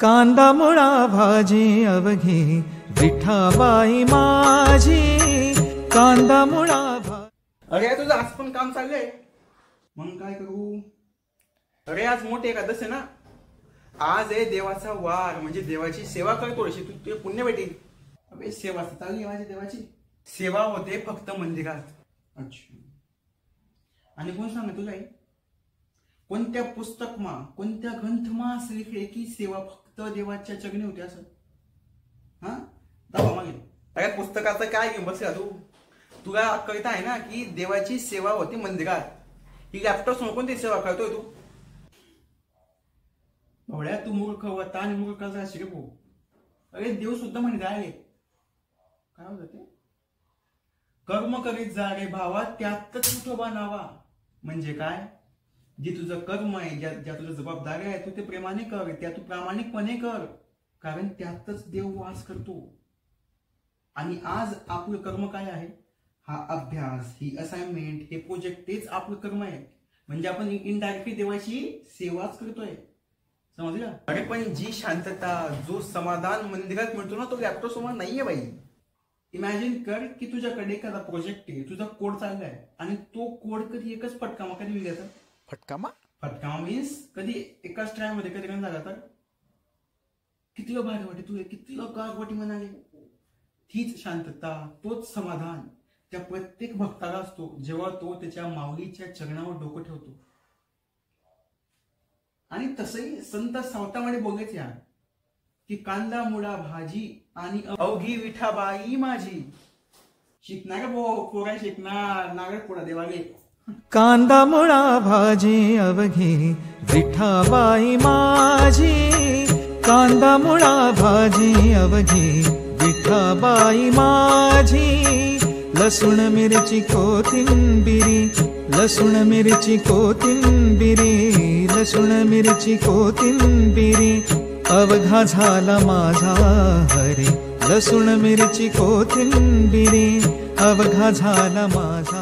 कांदा मुळा भाजी अवघी विठाबाई माझी, कांदा मुळा अरे तुझं आज पण काम चाललंय, मग काय करू? अरे आज मोठी एकादश आहे ना, आज आहे देवाचा वार, म्हणजे देवाची सेवा कर थोडीशी, तू पुण्य भेटेल. अबे सेवा चालली माझी, देवाची सेवा होते फक्त मंदिरात. अच्छा, आणि कोण सांग तुला कोणत्या पुस्तकमा कोणत्या ग्रंथमा असं लिहिले की सेवा फक्त देवाच्या चरणी होते असं? हा दाखवा मागे त्या पुस्तकाचं काय घेऊन बसला तू? तुला कळत आहे ना की देवाची सेवा होती मंदिरात. ही लॅपटॉप समोर कोणती सेवा करतोय तू? भोळ्या तू मूर्ख होता आणि मूर्खाचा शिकवू. अरे देव सुद्धा म्हणे जायले काय होत ते, कर्म करीत जा रे भावा त्यातच विठोबा नावा. म्हणजे काय, जे तुझं कर्म आहे, ज्या तुझ्या जबाबदारी आहे तू ते प्रेमाने कर, त्या तू प्रामाणिकपणे कर, कारण त्यातच देव वास करतो. आणि आज आपलं कर्म काय आहे? हा अभ्यास, ही असाइनमेंट, हे प्रोजेक्ट, तेच आपलं कर्म आहे. म्हणजे आपण इनडायरेक्टली देवाची सेवाच करतोय, समजलं? अरे पण जी शांतता, जो समाधान मंदिरात मिळतो ना, तो लॅपटॉप समोर नाहीये बाई. इमॅजिन कर की तुझ्याकडे एखादा प्रोजेक्ट आहे, तुझा कोड चाललाय आणि तो कोड कधी एकच फटकामा कधी लिहिला तर? फटकामा मीन्स कधी एकाच ट्राय मध्ये कधी रन झाला तर किती भारी वाटे, तू किती गारवाटी म्हणाले. तीच शांतता, तोच समाधान त्या प्रत्येक भक्ताला असतो जेव्हा तो त्याच्या माऊलीच्या चरणावर डोकं ठेवतो. आणि तसंही संत सावतामध्ये बोलायचे यार की कांदा मुळा भाजी आणि अवघी विठाबाई माझी. शिकणार पोरा, शिकणार नागड पोळा देवाले. कांदा मुळा भाजी अवघी विठाबाई माझी, कांदा मुळा भाजी अवघी विठाबाई माझी. लसूण मिरची कोथिंबिरी, लसूण मिरची कोथिंबिरी, लसूण मिरची कोथिंबिरी अवघा झाला माझा हरी. लसूण मिरची कोथिंबिरी अवघा झाला माझा